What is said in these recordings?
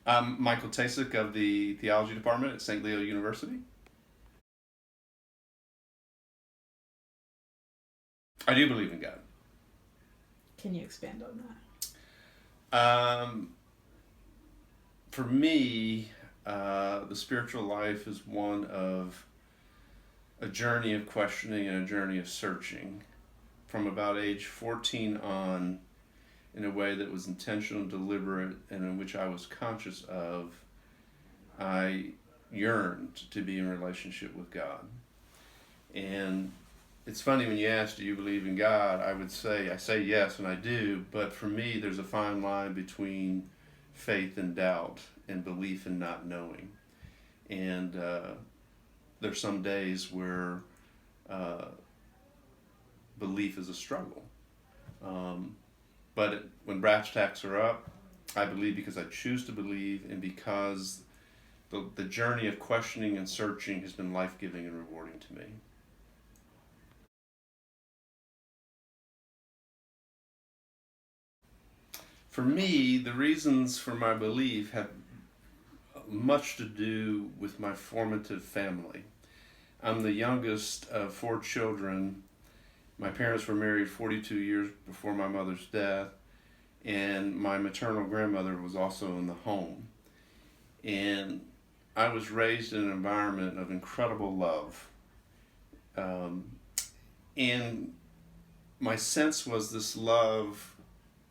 I'm Michael Tasik of the Theology Department at St. Leo University. I do believe in God. Can you expand on Um, for me, the spiritual life is one of a journey of questioning and a journey of searching. From about age 14 on, in a way that was intentional, deliberate, and in which I was conscious of, I yearned to be in relationship with God. And it's funny when you ask, do you believe in God? I say yes, and I do. But for me, there's a fine line between faith and doubt, and belief and not knowing. And there's some days where uh, belief is a struggle. Um, when brass tacks are up, I believe because I choose to believe, and because the journey of questioning and searching has been life giving and rewarding to me. For me, the reasons for my belief have much to do with my formative family. I'm the youngest of four children. My parents were married 42 years before my mother's death, and my maternal grandmother was also in the home. And I was raised in an environment of incredible love. Um, and my sense was this love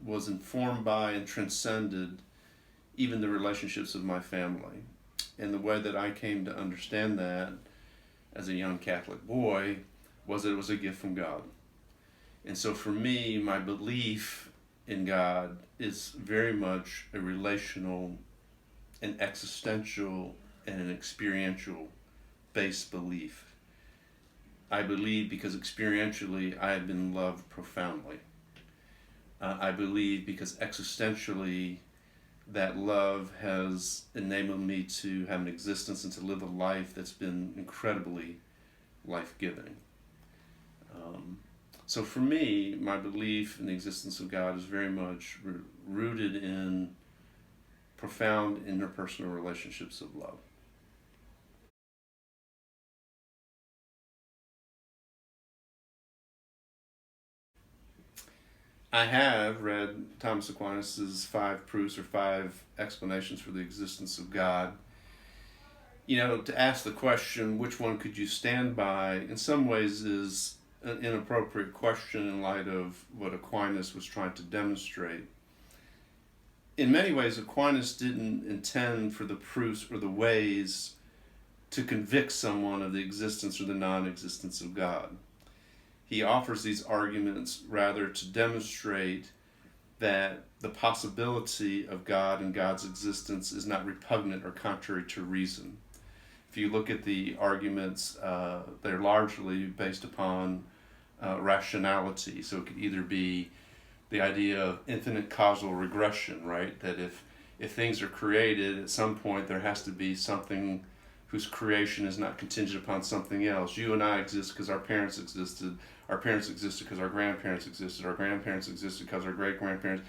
was informed by and transcended even the relationships of my family. And the way that I came to understand that as a young Catholic boy was that it was a gift from God. And so for me, my belief in God is very much a relational, an existential, and an experiential based belief. I believe because experientially I have been loved profoundly. I believe because existentially that love has enabled me to have an existence and to live a life that's been incredibly life giving. Um, so for me, my belief in the existence of God is very much rooted in profound interpersonal relationships of love. I have read Thomas Aquinas's five proofs or five explanations for the existence of God. You know, to ask the question, which one could you stand by, in some ways is an inappropriate question in light of what Aquinas was trying to demonstrate. In many ways, Aquinas didn't intend for the proofs or the ways to convict someone of the existence or the non existence of God. He offers these arguments rather to demonstrate that the possibility of God and God's existence is not repugnant or contrary to reason. If you look at the arguments, they're largely based upon rationality. So it could either be the idea of infinite causal regression, right? That if things are created, at some point there has to be something whose creation is not contingent upon something else. You and I exist because our parents existed. Our parents existed because our grandparents existed. Our grandparents existed because our great grandparents.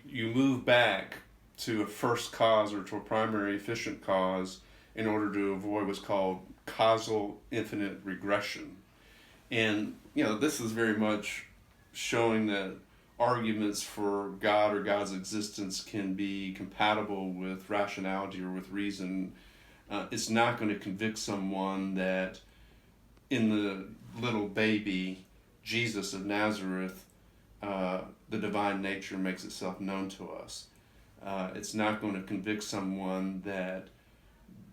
You move back to a first cause or to a primary efficient cause in order to avoid what's called causal infinite regression. And, you know, this is very much showing that arguments for God or God's existence can be compatible with rationality or with reason. It's not going to convict someone that in the little baby Jesus of Nazareth, the divine nature makes itself known to us. It's not going to convict someone that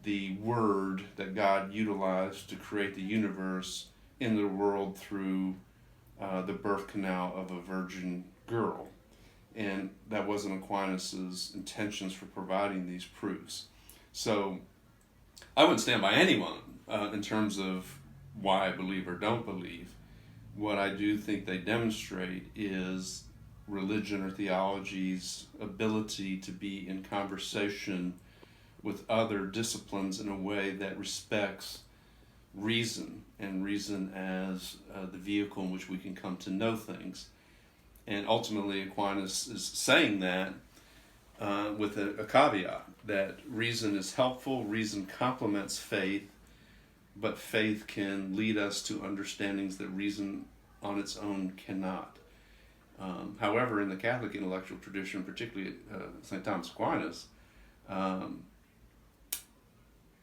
the word that God utilized to create the universe in the world through the birth canal of a virgin girl. And that wasn't Aquinas' intentions for providing these proofs. So I wouldn't stand by anyone in terms of why I believe or don't believe. What I do think they demonstrate is religion or theology's ability to be in conversation with other disciplines in a way that respects reason, and reason as the vehicle in which we can come to know things. And ultimately, Aquinas is saying that with a caveat that reason is helpful, reason complements faith, but faith can lead us to understandings that reason on its own cannot. However, in the Catholic intellectual tradition, particularly St. Thomas Aquinas,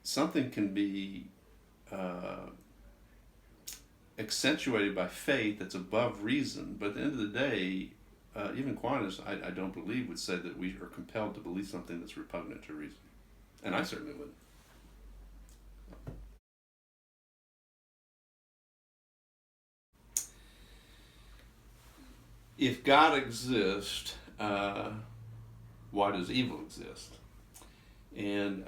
something can be accentuated by faith that's above reason, but at the end of the day, even Aquinas, I don't believe, would say that we are compelled to believe something that's repugnant to reason. And I certainly would. If God exists, why does evil exist? And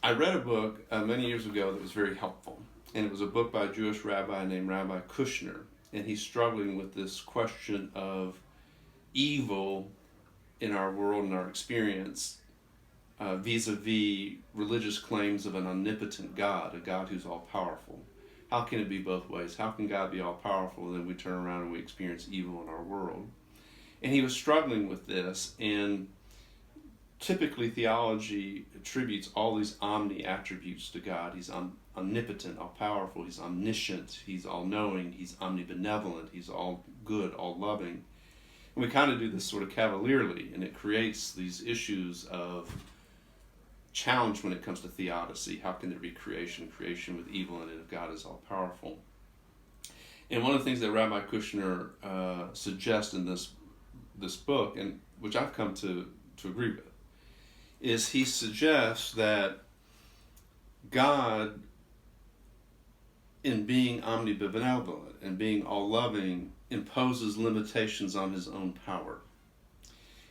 I read a book many years ago that was very helpful. And it was a book by a Jewish rabbi named Rabbi Kushner. And he's struggling with this question of evil in our world and our experience vis-a-vis religious claims of an omnipotent God, a God who's all-powerful. How can it be both ways? How can God be all-powerful and then we turn around and we experience evil in our world? And he was struggling with this, and typically theology attributes all these omni-attributes to God. He's omnipotent, all-powerful, he's omniscient, he's all-knowing, he's omnibenevolent, he's all-good, all-loving. And we kind of do this sort of cavalierly, and it creates these issues of challenge when it comes to theodicy. How can there be creation with evil in it if God is all-powerful? And one of the things that Rabbi Kushner suggests in this book, and which I've come to agree with, is he suggests that God, in being omnibenevolent and being all-loving, imposes limitations on his own power.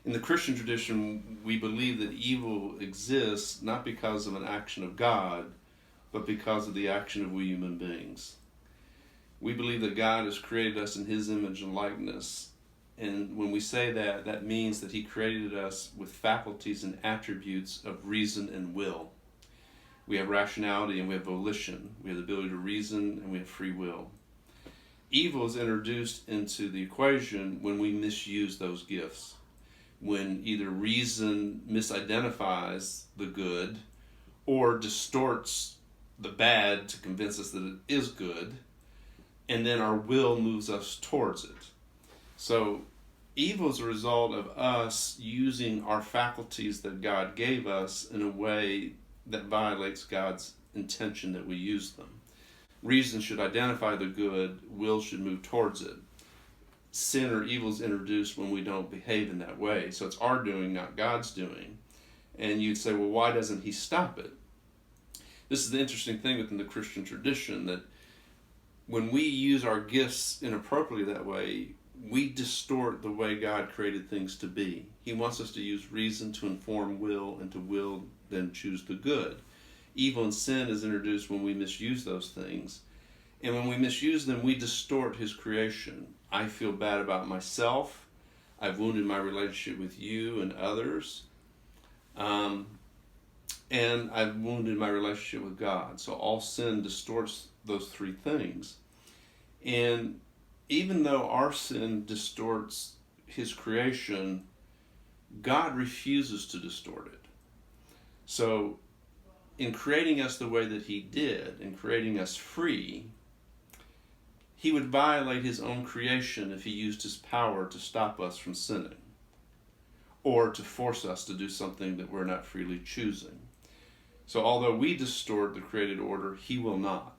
In the Christian tradition, we believe that evil exists not because of an action of God, but because of the action of we human beings. We believe that God has created us in his image and likeness. And when we say that, that means that he created us with faculties and attributes of reason and will. We have rationality and we have volition. We have the ability to reason and we have free will. Evil is introduced into the equation when we misuse those gifts. When either reason misidentifies the good or distorts the bad to convince us that it is good, and then our will moves us towards it. So evil is a result of us using our faculties that God gave us in a way that violates God's intention that we use them. Reason should identify the good, will should move towards it. Sin or evil is introduced when we don't behave in that way. So it's our doing, not God's doing. And you'd say, well, why doesn't he stop it? This is the interesting thing within the Christian tradition, that when we use our gifts inappropriately that way, we distort the way God created things to be. He wants us to use reason to inform will, and to will then choose the good. Evil and sin is introduced when we misuse those things. And when we misuse them, we distort his creation. I feel bad about myself. I've wounded my relationship with you and others. And I've wounded my relationship with God. So all sin distorts those three things. And even though our sin distorts his creation, God refuses to distort it. So in creating us the way that he did, in creating us free, he would violate his own creation if he used his power to stop us from sinning, or to force us to do something that we're not freely choosing. So although we distort the created order, he will not.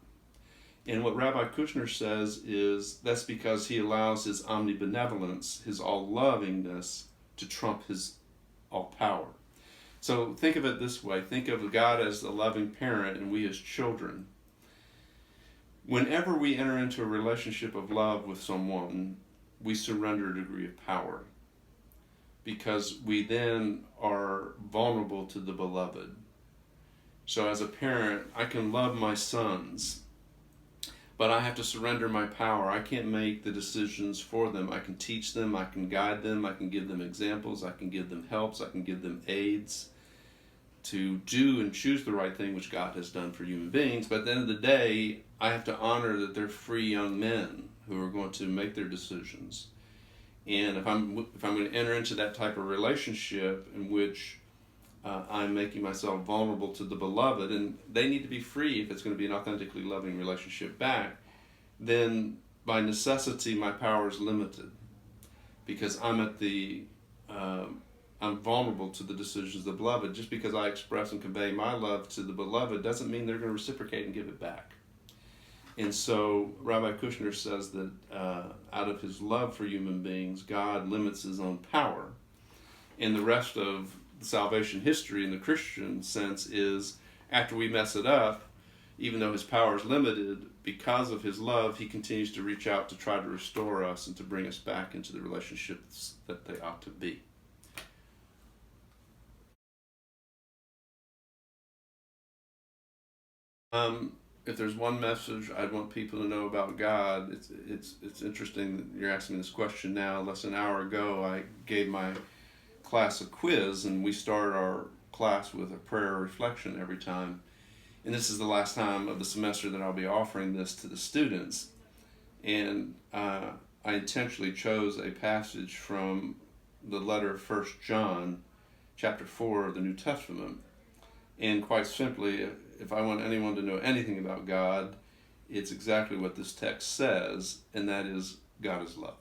And what Rabbi Kushner says is that's because he allows his omnibenevolence, his all-lovingness, to trump his all-power. So think of it this way. Think of God as the loving parent and we as children. Whenever we enter into a relationship of love with someone, we surrender a degree of power, because we then are vulnerable to the beloved. So as a parent, I can love my sons, but I have to surrender my power. I can't make the decisions for them. I can teach them, I can guide them, I can give them examples, I can give them helps, I can give them aids to do and choose the right thing, which God has done for human beings. But at the end of the day, I have to honor that they're free young men who are going to make their decisions. And if I'm going to enter into that type of relationship in which I'm making myself vulnerable to the beloved, and they need to be free if it's going to be an authentically loving relationship back, then by necessity my power is limited, because I'm vulnerable to the decisions of the beloved. Just because I express and convey my love to the beloved doesn't mean they're going to reciprocate and give it back. And so Rabbi Kushner says that out of his love for human beings, God limits his own power. And the rest of the salvation history in the Christian sense is, after we mess it up, even though his power is limited, because of his love, he continues to reach out to try to restore us and to bring us back into the relationships that they ought to be. If there's one message I'd want people to know about God, it's interesting that you're asking me this question now. Less than an hour ago, I gave my class a quiz, and we start our class with a prayer or reflection every time. And this is the last time of the semester that I'll be offering this to the students. And I intentionally chose a passage from the letter of 1 John, chapter 4 of the New Testament. And quite simply, if I want anyone to know anything about God, it's exactly what this text says, and that is, God is love.